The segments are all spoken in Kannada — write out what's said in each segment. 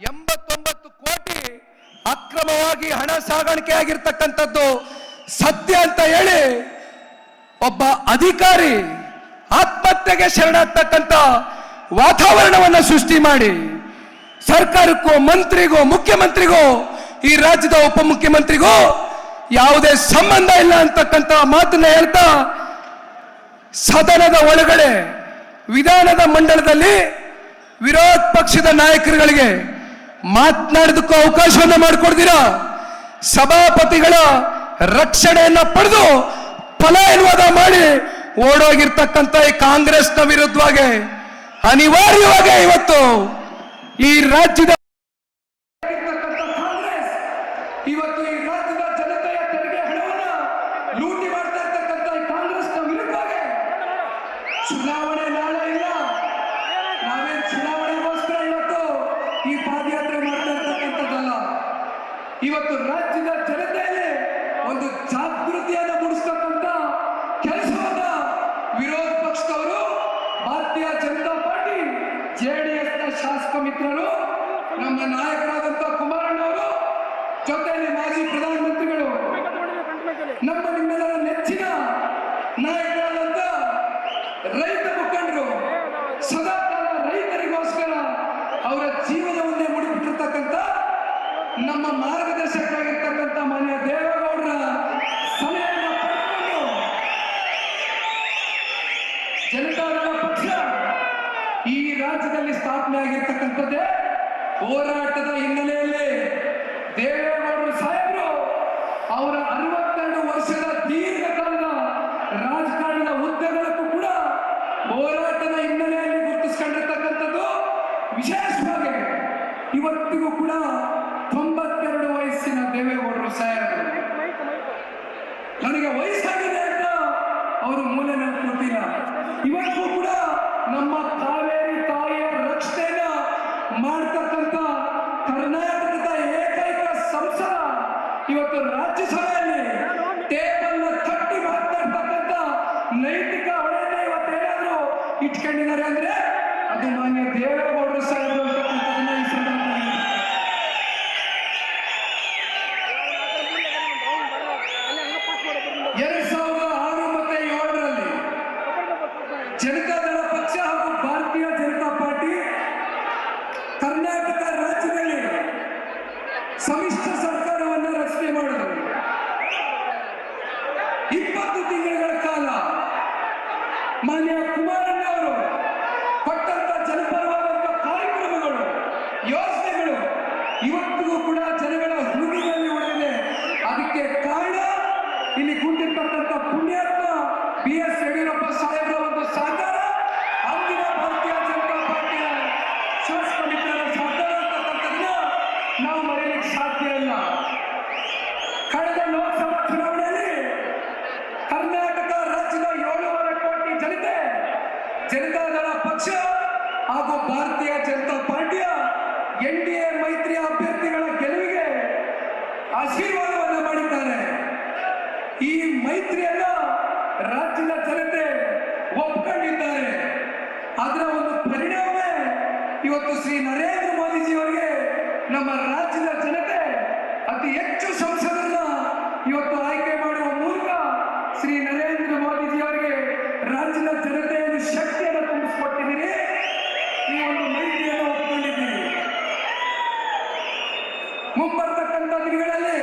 89 ಕೋಟಿ ಅಕ್ರಮವಾಗಿ ಹಣ ಸಾಗಾಣಿಕೆ ಆಗಿರ್ತಕ್ಕಂಥದ್ದು ಸತ್ಯ ಅಂತ ಹೇಳಿ ಒಬ್ಬ ಅಧಿಕಾರಿ ಆತ್ಮಹತ್ಯೆಗೆ ಶರಣಾಗ್ತಕ್ಕಂಥ ವಾತಾವರಣವನ್ನು ಸೃಷ್ಟಿ ಮಾಡಿ ಸರ್ಕಾರಕ್ಕೂ ಮಂತ್ರಿಗೂ ಮುಖ್ಯಮಂತ್ರಿಗೂ ಈ ರಾಜ್ಯದ ಉಪಮುಖ್ಯಮಂತ್ರಿಗೂ ಯಾವುದೇ ಸಂಬಂಧ ಇಲ್ಲ ಅಂತಕ್ಕಂಥ ಮಾತನ್ನ ಹೇಳ್ತಾ ಸದನದ ಒಳಗಡೆ ವಿಧಾನದ ಮಂಡಲದಲ್ಲಿ ವಿರೋಧ ಪಕ್ಷದ ನಾಯಕರುಗಳಿಗೆ ಮಾತನಾಡೋದಕ್ಕೂ ಅವಕಾಶವನ್ನು ಮಾಡಿಕೊಡ್ತೀರಾ ಸಭಾಪತಿಗಳ ರಕ್ಷಣೆಯನ್ನ ಪಡೆದು ಪಲಾಯನವಾದ ಮಾಡಿ ಓಡೋಗಿರ್ತಕ್ಕಂಥ ಈ ಕಾಂಗ್ರೆಸ್ನ ವಿರುದ್ಧವಾಗಿ ಅನಿವಾರ್ಯವಾಗಿ ಇವತ್ತು ಈ ರಾಜ್ಯದ ಕಾಂಗ್ರೆಸ್ ಇವತ್ತು ಈ ರಾಜ್ಯದ ಜನತೆಯ ತೆರಿಗೆ ಹಣವನ್ನ ಲೂಟಿ ಮಾಡ್ತಾ ಇರ್ತಕ್ಕಂಥ ಈ ಕಾಂಗ್ರೆಸ್ನ ವಿರುದ್ಧವಾಗಿ ಚುನಾವಣೆ ನಾಳೆ ಇಲ್ಲ, ನಾವೇನು ಚುನಾವಣೆಗೋಸ್ಕರ ಇವತ್ತು ಈ ಪಾದಯಾತ್ರೆ ಮಾಡ್ತಾ ಇರ್ತಕ್ಕಂಥದ್ದಲ್ಲ. ಇವತ್ತು ರಾಜ್ಯದ ಜನತೆಯಲ್ಲಿ ಒಂದು ಜಾಗೃತಿಯನ್ನು ಮೂಡಿಸ್ತಕ್ಕಂಥ ಕೆಲಸವನ್ನ ವಿರೋಧ ಪಕ್ಷದವರು, ಭಾರತೀಯ ಜನತಾ ಪಾರ್ಟಿ ಜೆಡಿಎಸ್ನ ಶಾಸಕ ಮಿತ್ರರು, ನಮ್ಮ ನಾಯಕರಾದಂಥ ಕುಮಾರಣ್ಣವರು, ಜೊತೆಯಲ್ಲಿ ಮಾಜಿ ಪ್ರಧಾನಮಂತ್ರಿಗಳು, ನಮ್ಮ ನಿಮ್ಮೆಲ್ಲರ ನೆಚ್ಚಿನ ನಾಯಕರಾದಂಥ ರೈತ ಮುಖಂಡರು, ಸದಾಕಾಲ ರೈತರಿಗೋಸ್ಕರ ಅವರ ಜೀವನವನ್ನೇ ಮುಡಿಬಿಟ್ಟಿರ್ತಕ್ಕಂಥ ನಮ್ಮ ಮಾರ್ಗದರ್ಶಕರಾಗಿರ್ತಕ್ಕಂಥ ಮಾನ್ಯ ದೇವೇಗೌಡರ ಸಲಹೆಯನ್ನು ಪಡೆದುಕೊಂಡು ಜನತಾದಳ ಪಕ್ಷ ಈ ರಾಜ್ಯದಲ್ಲಿ ಸ್ಥಾಪನೆ ಆಗಿರ್ತಕ್ಕಂಥದ್ದೇ ಹೋರಾಟದ ಹಿನ್ನೆಲೆಯಲ್ಲಿ ದೇವೇಗೌಡರು ಸಾಹೇಬರು ಅವರ 62 ವರ್ಷದ ದೀರ್ಘಕಾಲದ ರಾಜಕಾರಣದ ಉದ್ದಗಳಕ್ಕೂ ಕೂಡ ಹೋರಾಟದ ಹಿನ್ನೆಲೆಯಲ್ಲಿ ಗುರುತಿಸಿಕೊಂಡಿರ್ತಕ್ಕಂಥದ್ದು. ವಿಶೇಷವಾಗಿ ಇವತ್ತಿಗೂ ಕೂಡ 92 ವಯಸ್ಸಿನ ದೇವೇಗೌಡರು ಸಾಹೇಬರು, ನನಗೆ ವಯಸ್ಸಾಗಿದೆ ಅಂತ ಅವರು ಮೂಲೆ ಕೂತಿಲ್ಲ. ಇವತ್ತು ಕೂಡ ನಮ್ಮ ಕಾವೇರಿ ತಾಯಿಯ ರಕ್ಷಣೆಯನ್ನ ಮಾಡ್ತಕ್ಕಂಥ ಕರ್ನಾಟಕದ ಏಕೈಕ ಸಂಸದ ಇವತ್ತು ರಾಜ್ಯಸಭೆಯಲ್ಲಿ ಟೇಬಲ್ ತಟ್ಟಿ ಮಾತನಾಡ್ತಕ್ಕಂಥ ನೈತಿಕ ಹೊಣೆಯನ್ನ ಇವತ್ತೇನಾದ್ರೂ ಇಟ್ಕೊಂಡಿದ್ದಾರೆ ಅಂದ್ರೆ ಅದು ಮಾನ್ಯ ದೇವೇಗೌಡರು ಸಾಹೇಬರು ಅಂತಕ್ಕಂಥದ್ದನ್ನ ಈ ಸಂದರ್ಭದಲ್ಲಿ 2006 ಮತ್ತು 2007ರಲ್ಲಿ ಜನತಾದಳ ಪಕ್ಷ ಹಾಗೂ ಭಾರತೀಯ ಜನತಾ ಪಾರ್ಟಿ ಕರ್ನಾಟಕ ರಾಜ್ಯದಲ್ಲಿ ಸಮ್ಮಿಶ್ರ ಸರ್ಕಾರವನ್ನು ರಚನೆ ಮಾಡಿದರು. 20 ತಿಂಗಳ ಕಾಲ ಮಾನ್ಯ ಕುಮಾರಣ್ಣ ಅವರು ಕೊಟ್ಟಂತ ಜನಪರವಾದಂತ ಕಾರ್ಯಕ್ರಮಗಳು, ಯೋಜನೆಗಳು ಇವತ್ತಿಗೂ ಕೂಡ ಜನಗಳ ಹೃದಯದಲ್ಲಿ ಉಳಿದಿದೆ. ಅದಕ್ಕೆ ಕಾರಣ ಇಲ್ಲಿ ಕೂತಿರ್ತಕ್ಕಂಥ ಪುಣ್ಯಾತ್ಮ BS ಯಡಿಯೂರಪ್ಪ ಸಾಹೇಬರ ಒಂದು ಸಹಕಾರ, ಅಂದಿನ ಭಾರತೀಯ ಜನತಾ ಪಾರ್ಟಿಯ ಶಾಸಕ ಮಿತ್ರರ ಸಹಕಾರ ಅಂತಕ್ಕಂಥದ್ದನ್ನ ನಾವು ಮರೆಯಲಿಕ್ಕೆ ಸಾಧ್ಯ ಇಲ್ಲ. ಕಳೆದ ಲೋಕಸಭಾ ಚುನಾವಣೆಯಲ್ಲಿ ಕರ್ನಾಟಕ ರಾಜ್ಯದ 7.5 ಕೋಟಿ ಜನತೆ ಜನತಾದಳ ಪಕ್ಷ ಹಾಗೂ ಭಾರತೀಯ ಜನತಾ ಪಾರ್ಟಿಯ NDA ಮೈತ್ರಿಯ ಅಭ್ಯರ್ಥಿಗಳ ಗೆಲುವಿಗೆ ಆಶೀರ್ವಾದವನ್ನು ಮಾಡಿದ್ದಾರೆ. ಈ ಮೈತ್ರಿಯನ್ನ ರಾಜ್ಯದ ಜನತೆ ಒಪ್ಕೊಂಡಿದ್ದಾರೆ. ಅದರ ಒಂದು ಪರಿಣಾಮವೇ ಇವತ್ತು ಶ್ರೀ ನರೇಂದ್ರ ಮೋದಿಜಿಯವರಿಗೆ ನಮ್ಮ ರಾಜ್ಯದ ಜನತೆ ಅತಿ ಹೆಚ್ಚು ಸಂಸದರನ್ನ ಇವತ್ತು ಆಯ್ಕೆ ಮಾಡುವ ಮೂಲಕ ಶ್ರೀ ನರೇಂದ್ರ ಮೋದಿಜಿಯವರಿಗೆ ರಾಜ್ಯದ ಜನತೆಯನ್ನು ಶಕ್ತಿಯನ್ನು ತುಂಬಿಸಿಕೊಟ್ಟಿದ್ದೀರಿ. ಈ ಒಂದು ಮೈತ್ರಿಯನ್ನು ಒಪ್ಪಿಕೊಂಡಿದ್ದೀರಿ. ಮುಂಬರ್ತಕ್ಕಂಥ ದಿನಗಳಲ್ಲಿ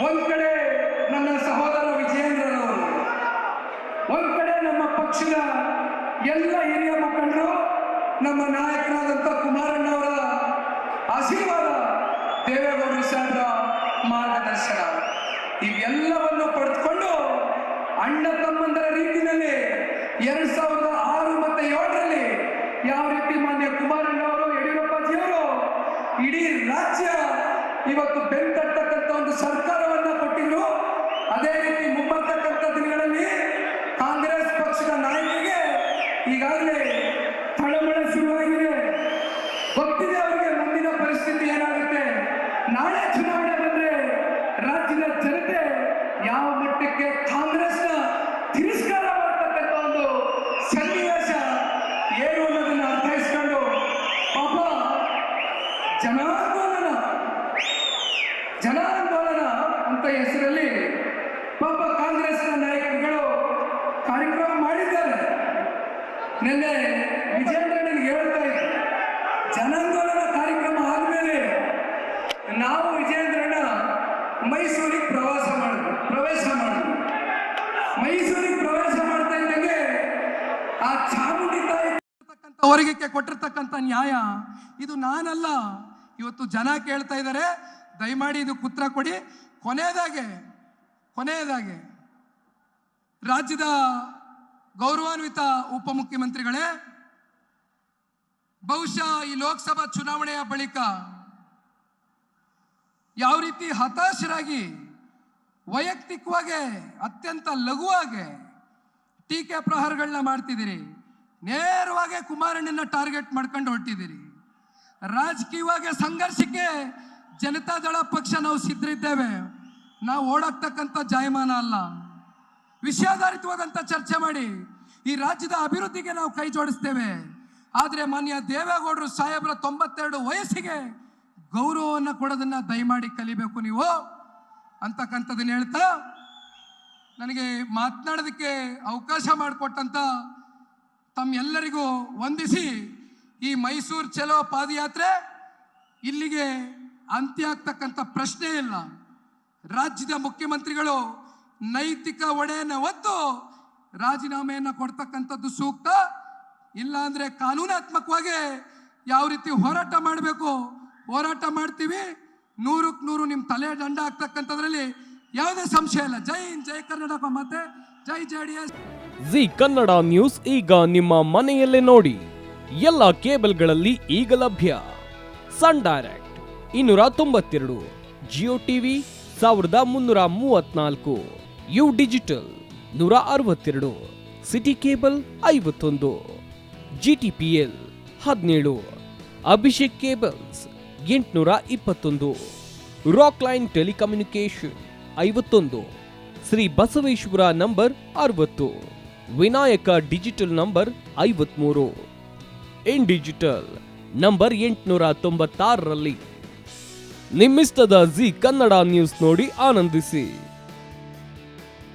ಒಂದ್ ಕಡೆ ನನ್ನ ಸಹೋದರ ವಿಜಯೇಂದ್ರರವರು, ಒಂದ್ ಕಡೆ ನಮ್ಮ ಪಕ್ಷದ ಎಲ್ಲ ಹಿರಿಯ ಮುಖಂಡರು, ನಮ್ಮ ನಾಯಕರಾದಂಥ ಕುಮಾರಣ್ಣವರ ಆಶೀರ್ವಾದ, ದೇವೇಗೌಡರು ಸಾಹೇಬರ ಮಾರ್ಗದರ್ಶನ, ಇವೆಲ್ಲವನ್ನು ಪಡೆದುಕೊಂಡು ಅಣ್ಣ ತಮ್ಮಂದರ ರೀತಿಯಲ್ಲಿ 2006 ಮತ್ತು 2007ರಲ್ಲಿ ಯಾವ ರೀತಿ ಮಾನ್ಯ ಕುಮಾರಣ್ಣವರು, ಯಡಿಯೂರಪ್ಪಜಿಯವರು ಇಡೀ ರಾಜ್ಯ ಇವತ್ತು ಬೆಂತಟ್ಟತಕ್ಕಂಥ ಒಂದು ಸರ್ಕಾರವನ್ನ ಕೊಟ್ಟಿದ್ರು. ಅದೇ ರೀತಿ ಮುಂಬರ್ತಕ್ಕಂಥ ದಿನಗಳಲ್ಲಿ ಕಾಂಗ್ರೆಸ್ ಪಕ್ಷದ ನಾಯಕರಿಗೆ ಈಗಾಗಲೇ ತಳಮಳ ಶುರುವಾಗಿದೆ. ಗೊತ್ತಿದೆ ಅವರಿಗೆ ಮುಂದಿನ ಪರಿಸ್ಥಿತಿ ಏನಾಗುತ್ತೆ. ನಾಳೆ ಚುನಾವಣೆ ಬಂದ್ರೆ ರಾಜ್ಯದ ಜನತೆ ಯಾವ ಮಟ್ಟಕ್ಕೆ ಕಾಂಗ್ರೆಸ್ನ ತಿರಸ್ಕಾರ ಮಾಡತಕ್ಕಂಥ ಒಂದು ಸನ್ನಿವೇಶ ಏನು ಅನ್ನೋದನ್ನ ಅರ್ಥೈಸ್ಕೊಂಡು ಪಾಪ ಜನಾಂದೋಲನ ಜನಾಂದೋಲನ ಅಂತ ಹೆಸರಲ್ಲಿ ಪಾಪ ಕಾಂಗ್ರೆಸ್ನ ನಾಯಕರುಗಳು ಕಾರ್ಯಕ್ರಮ ಮಾಡಿದ್ದಾರೆ. ನಿನ್ನೆ ವಿಜೇಂದ್ರನಿಗೆ ಹೇಳ್ತಾ ಇದ್ದೆ, ಜನಾಂದೋಲನ ಕಾರ್ಯಕ್ರಮ ಆದಮೇಲೆ ನಾವು ವಿಜೇಂದ್ರನ ಮೈಸೂರಿಗೆ ಪ್ರವೇಶ ಮಾಡಿದ್ವಿ. ಮೈಸೂರಿಗೆ ಪ್ರವೇಶ ಮಾಡ್ತಾ ಇದ್ದಂಗೆ ಆ ಚಾಮುಂಡಿ ತಾಯಿ ಅವರಿಗೆ ಕೊಟ್ಟಿರ್ತಕ್ಕಂಥ ನ್ಯಾಯ ಇದು ನಾನಲ್ಲ, ಇವತ್ತು ಜನ ಕೇಳ್ತಾ ಇದ್ದಾರೆ. ದಯಮಾಡಿ ಇದು ಉತ್ತರ ಕೊಡಿ. ಕೊನೆಯದಾಗೆ ರಾಜ್ಯದ ಗೌರವಾನ್ವಿತ ಉಪಮುಖ್ಯಮಂತ್ರಿಗಳೇ, ಬಹುಶಃ ಈ ಲೋಕಸಭಾ ಚುನಾವಣೆಯ ಬಳಿಕ ಯಾವ ರೀತಿ ಹತಾಶರಾಗಿ ವೈಯಕ್ತಿಕವಾಗಿ ಅತ್ಯಂತ ಲಘುವಾಗಿ ಟೀಕೆ ಪ್ರಹಾರಗಳನ್ನ ಮಾಡ್ತಿದ್ದೀರಿ, ನೇರವಾಗಿ ಕುಮಾರಣ್ಣನ ಟಾರ್ಗೆಟ್ ಮಾಡ್ಕೊಂಡು ಹೊರಟಿದ್ದೀರಿ. ರಾಜಕೀಯವಾಗಿ ಸಂಘರ್ಷಕ್ಕೆ ಜನತಾದಳ ಪಕ್ಷ ನಾವು ಸಿದ್ಧರಿದ್ದೇವೆ. ನಾವು ಓಡಾಕ್ತಕ್ಕಂಥ ಜಾಯಮಾನ ಅಲ್ಲ. ವಿಷಯಾಧಾರಿತವಾದಂಥ ಚರ್ಚೆ ಮಾಡಿ ಈ ರಾಜ್ಯದ ಅಭಿವೃದ್ಧಿಗೆ ನಾವು ಕೈ ಜೋಡಿಸ್ತೇವೆ. ಆದರೆ ಮಾನ್ಯ ದೇವೇಗೌಡರು ಸಾಹೇಬರ 92 ವಯಸ್ಸಿಗೆ ಗೌರವವನ್ನು ಕೊಡೋದನ್ನ ದಯಮಾಡಿ ಕಲಿಬೇಕು ನೀವು ಅಂತಕ್ಕಂಥದ್ದನ್ನು ಹೇಳ್ತಾ, ನನಗೆ ಮಾತನಾಡೋದಕ್ಕೆ ಅವಕಾಶ ಮಾಡಿಕೊಟ್ಟಂಥ ತಮ್ಮೆಲ್ಲರಿಗೂ ವಂದಿಸಿ, ಈ ಮೈಸೂರು ಚಲೋ ಪಾದಯಾತ್ರೆ ಇಲ್ಲಿಗೆ ಅಂತ್ಯ ಆಗ್ತಕ್ಕಂಥ ಪ್ರಶ್ನೆ ಇಲ್ಲ. ರಾಜ್ಯದ ಮುಖ್ಯಮಂತ್ರಿಗಳು ನೈತಿಕ ಹೊಣೆಯನ್ನು ಹೊತ್ತು ರಾಜೀನಾಮೆಯನ್ನು ಕೊಡ್ತಕ್ಕಂಥದ್ದು ಸೂಕ್ತ. ಇಲ್ಲ ಅಂದರೆ ಕಾನೂನಾತ್ಮಕವಾಗಿ ಯಾವ ರೀತಿ ಹೋರಾಟ ಮಾಡಬೇಕು ಹೋರಾಟ ಮಾಡ್ತೀವಿ. 100ಕ್ಕೆ 100 ನಿಮ್ಮ ತಲೆ ದಂಡ ಆಗ್ತಕ್ಕಂಥದ್ರಲ್ಲಿ ಯಾವುದೇ ಸಂಶಯ ಇಲ್ಲ. ಜೈ ಹಿಂದ್, ಜೈ ಕರ್ನಾಟಕ, ಮತ್ತೆ ಜೈ JDS. ಜಿ ಕನ್ನಡ ನ್ಯೂಸ್ ಈಗ ನಿಮ್ಮ ಮನೆಯಲ್ಲೇ ನೋಡಿ. ಎಲ್ಲ ಕೇಬಲ್ಗಳಲ್ಲಿ ಈಗ ಲಭ್ಯ. Sun Direct 292, Jio TV 1334, U digital 162, city cable 51, GTPL 17, Abhishek cables 821, Rockline telecommunication 51, Shri Basaveshwara number 60, Vinayaka digital number 53, in digital number 896ರಲ್ಲಿ. ನಿಮ್ಮಿಷ್ಟದ ಜಿ ಕನ್ನಡ ನ್ಯೂಸ್ ನೋಡಿ ಆನಂದಿಸಿ.